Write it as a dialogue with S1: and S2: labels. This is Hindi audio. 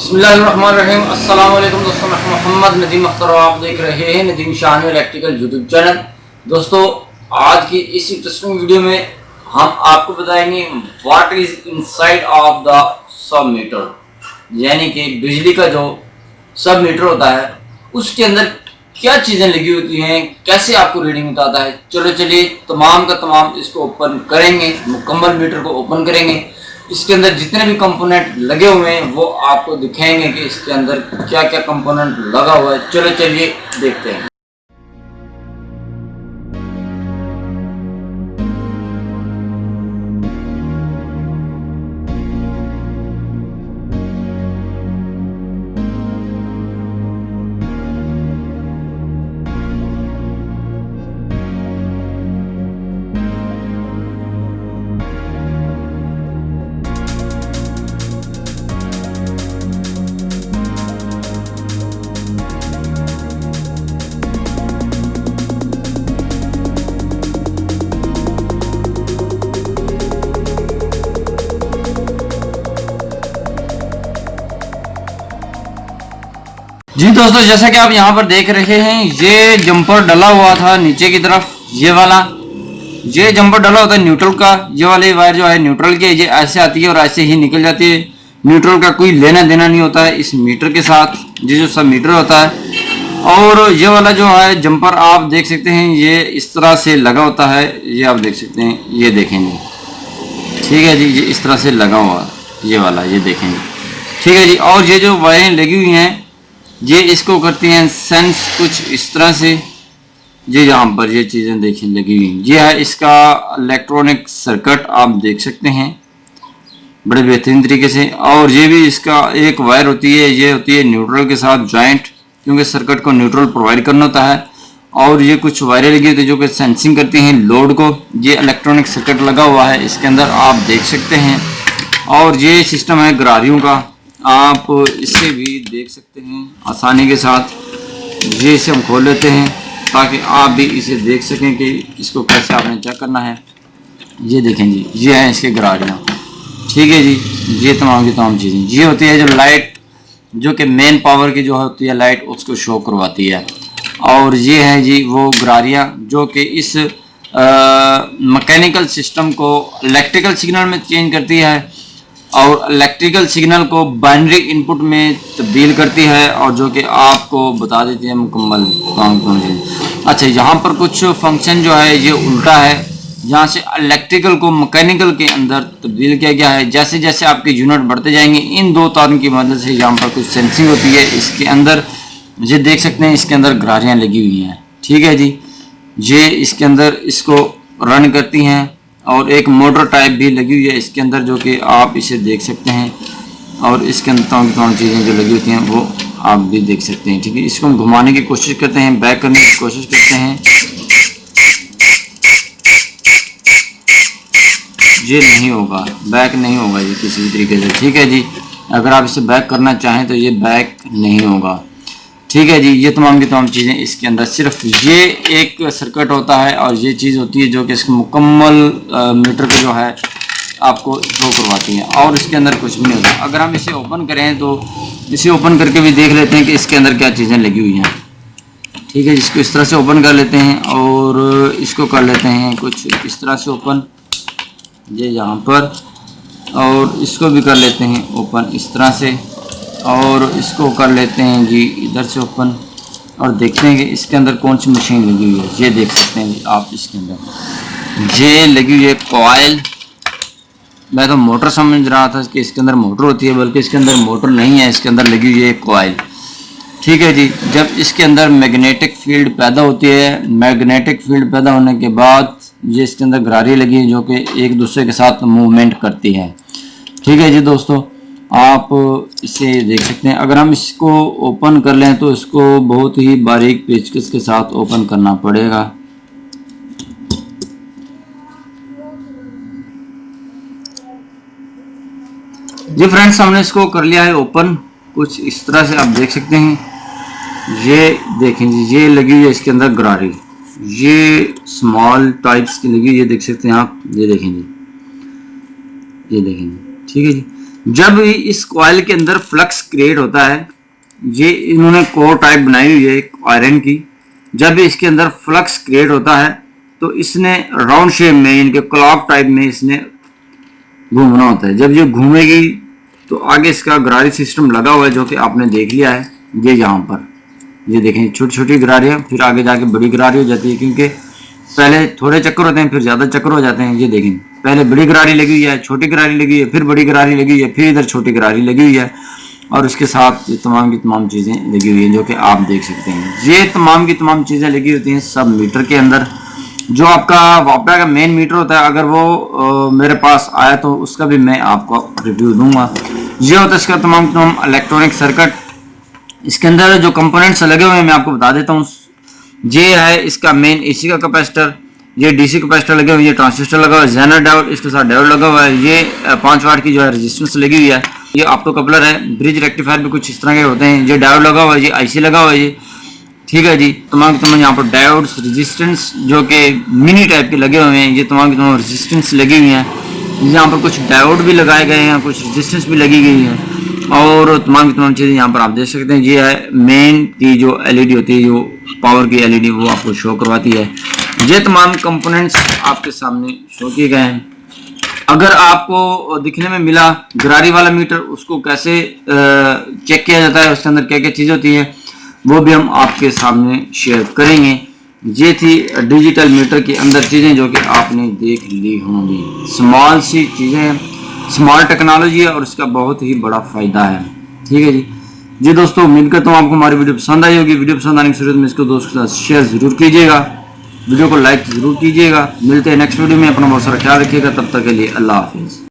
S1: बिस्मिल्लाहिर्रहमानिर्रहीम। अस्सलाम वालेकुम दोस्तों, मैं मोहम्मद नदीम अख्तर, आप देख रहे हैं नदीम शान इलेक्ट्रिकल यूट्यूब चैनल। दोस्तों, आज की इस इंटरेस्टिंग वीडियो में हम आपको बताएंगे what is inside of the sub meter, यानी कि बिजली का जो सब मीटर होता है उसके अंदर क्या चीज़ें लगी होती हैं, कैसे आपको रीडिंग बताता है। चलिए तमाम का तमाम इसको ओपन करेंगे, मुकम्मल मीटर को ओपन करेंगे। इसके अंदर जितने भी कंपोनेंट लगे हुए हैं वो आपको दिखाएंगे कि इसके अंदर क्या क्या कंपोनेंट लगा हुआ है। चलिए देखते हैं। जी दोस्तों, जैसा कि आप यहाँ पर देख रहे हैं, ये जंपर डला हुआ था नीचे की तरफ। ये जंपर डला होता है न्यूट्रल का। ये वाली वायर जो है न्यूट्रल की, ये ऐसे आती है और ऐसे ही निकल जाती है। न्यूट्रल का कोई लेना देना नहीं होता है इस मीटर के साथ, ये जो सब मीटर होता है। और ये वाला जो है जंपर आप देख सकते हैं, ये इस तरह से लगा होता है। ये आप देख सकते हैं, ये देखेंगे, ठीक है जी, ये इस तरह से लगा हुआ ये वाला, ये देखेंगे, ठीक है जी। और ये जो वायरें लगी हुई हैं ये इसको करती हैं सेंस कुछ इस तरह से। ये यहाँ पर ये चीज़ें देखिए लगी हुई, ये है इसका इलेक्ट्रॉनिक सर्किट, आप देख सकते हैं बड़े बेहतरीन तरीके से। और ये भी इसका एक वायर होती है, ये होती है न्यूट्रल के साथ जॉइंट, क्योंकि सर्किट को न्यूट्रल प्रोवाइड करना होता है। और ये कुछ वायरें लगी होती है जो कि सेंसिंग करती हैं लोड को। ये इलेक्ट्रॉनिक सर्किट लगा हुआ है इसके अंदर, आप देख सकते हैं। और ये सिस्टम है गरारियों का, आप इसे भी देख सकते हैं आसानी के साथ। ये इसे हम खोल लेते हैं ताकि आप भी इसे देख सकें कि इसको कैसे आपने चेक करना है। ये देखें जी, ये हैं इसके गरारियाँ, ठीक है जी। ये तमाम की तमाम चीज़ें, ये होती है जो लाइट, जो कि मेन पावर की जो होती है लाइट, उसको शो करवाती है। और ये है जी वो गरारियाँ जो कि इस मैकेनिकल सिस्टम को इलेक्ट्रिकल सिग्नल में चेंज करती है और इलेक्ट्रिकल सिग्नल को बाइनरी इनपुट में तब्दील करती है, और जो कि आपको बता देती है मुकम्मल काम कौन सी। अच्छा, यहाँ पर कुछ फंक्शन जो है ये उल्टा है, जहाँ से इलेक्ट्रिकल को मैकेनिकल के अंदर तब्दील किया गया है। जैसे जैसे आपके यूनिट बढ़ते जाएंगे, इन दो तारों की मदद से यहाँ पर कुछ सेंसिंग होती है इसके अंदर। ये देख सकते हैं इसके अंदर गरारियाँ लगी हुई हैं, ठीक है जी। ये इसके अंदर इसको रन करती हैं, और एक मोटर टाइप भी लगी हुई है इसके अंदर, जो कि आप इसे देख सकते हैं। और इसके अंदर तमाम चीज़ें जो लगी होती हैं वो आप भी देख सकते हैं, ठीक है। इसको हम घुमाने की कोशिश करते हैं, बैक करने की कोशिश करते हैं, ये नहीं होगा, बैक नहीं होगा ये किसी भी तरीके से, ठीक है जी। अगर आप इसे बैक करना चाहें तो ये बैक नहीं होगा, ठीक है जी। ये तमाम की तमाम चीज़ें इसके अंदर, सिर्फ ये एक सर्किट होता है और ये चीज़ होती है जो कि इसको मुकम्मल मीटर को जो है आपको शो करवाती है, और इसके अंदर कुछ भी नहीं होता। अगर हम इसे ओपन करें तो इसे ओपन करके भी देख लेते हैं कि इसके अंदर क्या चीज़ें लगी हुई हैं, ठीक है। इसको इस तरह से ओपन कर लेते हैं और इसको कर लेते हैं कुछ इस तरह से ओपन, ये यहाँ पर, और इसको भी कर लेते हैं ओपन इस तरह से, और इसको कर लेते हैं जी इधर से ओपन, और देखते हैं कि इसके अंदर कौन सी मशीन लगी हुई है। ये देख सकते हैं जी आप, इसके अंदर ये लगी हुई है कॉइल। मैं तो मोटर समझ रहा था कि इसके अंदर मोटर होती है, बल्कि इसके अंदर मोटर नहीं है, इसके अंदर लगी हुई है कॉइल, ठीक है जी। जब इसके अंदर मैग्नेटिक फील्ड पैदा होती है, मैग्नेटिक फील्ड पैदा होने के बाद ये इसके अंदर गरारी लगी है जो कि एक दूसरे के साथ मूवमेंट करती है, ठीक है जी। दोस्तों, आप इसे देख सकते हैं। अगर हम इसको ओपन कर लें तो इसको बहुत ही बारीक पेचकस के साथ ओपन करना पड़ेगा। जी फ्रेंड्स, हमने इसको कर लिया है ओपन, कुछ इस तरह से आप देख सकते हैं। ये देखें जी, ये लगी हुई है इसके अंदर गरारी, ये स्मॉल टाइप्स की लगी, ये देख सकते हैं आप, ये देखें जी, ये देखें जी, ठीक है जी। जब इस कॉइल के अंदर फ्लक्स क्रिएट होता है, ये इन्होंने कोर टाइप बनाई हुई है एक आयरन की, जब इसके अंदर फ्लक्स क्रिएट होता है तो इसने राउंड शेप में, इनके क्लॉक टाइप में इसने घूमना होता है। जब ये घूमेगी तो आगे इसका गरारी सिस्टम लगा हुआ है जो कि आपने देख लिया है। ये यहाँ पर ये देखें छोटी छोटी गरारियाँ, फिर आगे जाके बड़ी गरारी हो जाती है, क्योंकि पहले थोड़े चक्कर होते हैं फिर ज़्यादा चक्कर हो जाते हैं। ये देखें पहले बड़ी गरारी लगी हुई है, छोटी गरारी लगी हुई है, फिर बड़ी गरारी लगी हुई है, फिर इधर छोटी गरारी लगी हुई है, और उसके साथ ये तमाम की तमाम चीज़ें लगी हुई हैं जो कि आप देख सकते हैं। ये तमाम की तमाम चीज़ें लगी होती हैं सब मीटर के अंदर। जो आपका वापडा का मेन मीटर होता है, अगर वो मेरे पास आया तो उसका भी मैं आपको रिव्यू दूंगा। ये होता है इसका तमाम इलेक्ट्रॉनिक सर्किट। इसके अंदर जो कंपोनेंट्स लगे हुए हैं मैं आपको बता देता हूँ। ये है इसका मेन एसी का कैपेसिटर, ये डीसी कैपेसिटर लगे हुए, ये ट्रांजिस्टर लगा हुआ है, जेनर डायोड इसके साथ डायोड लगा हुआ है, ये 5 वाट की जो है रेजिस्टेंस लगी हुई है, ये ऑप्टो कपलर है, ब्रिज रेक्टिफायर भी कुछ इस तरह के होते हैं, ये डायोड लगा हुआ है, ये आईसी लगा हुआ है, ये ठीक है जी। तमाम के तमाम यहाँ पर डायोड्स रेजिस्टेंस जो कि मिनी टाइप के लगे हुए हैं, ये तमाम की तमाम रेजिस्टेंस लगी हुई हैं। यहाँ पर कुछ डायोड भी लगाए गए हैं, कुछ रेजिस्टेंस भी लगी गई है, और तमाम की तमाम चीज़ें यहाँ पर आप देख सकते हैं। ये है मेन की जो एलईडी होती है, जो पावर की एलईडी, वो आपको शो करवाती है। ये तमाम कंपोनेंट्स आपके सामने शो किए गए हैं। अगर आपको दिखने में मिला गरारी वाला मीटर, उसको कैसे चेक किया जाता है, उसके अंदर क्या क्या चीज़ें होती हैं, वो भी हम आपके सामने शेयर करेंगे। ये थी डिजिटल मीटर के अंदर चीज़ें जो कि आपने देख ली होंगी। स्मॉल सी चीज़ें, स्मॉल टेक्नोलॉजी है और इसका बहुत ही बड़ा फ़ायदा है। ठीक है जी दोस्तों, उम्मीद करता हूँ आपको हमारी वीडियो पसंद आई होगी। वीडियो पसंद आने की सूरत में इसको दोस्तों के साथ शेयर ज़रूर कीजिएगा, वीडियो को लाइक ज़रूर कीजिएगा। मिलते हैं नेक्स्ट वीडियो में। अपना बहुत सारा ख्याल रखिएगा, तब तक के लिए अल्लाह हाफिज़।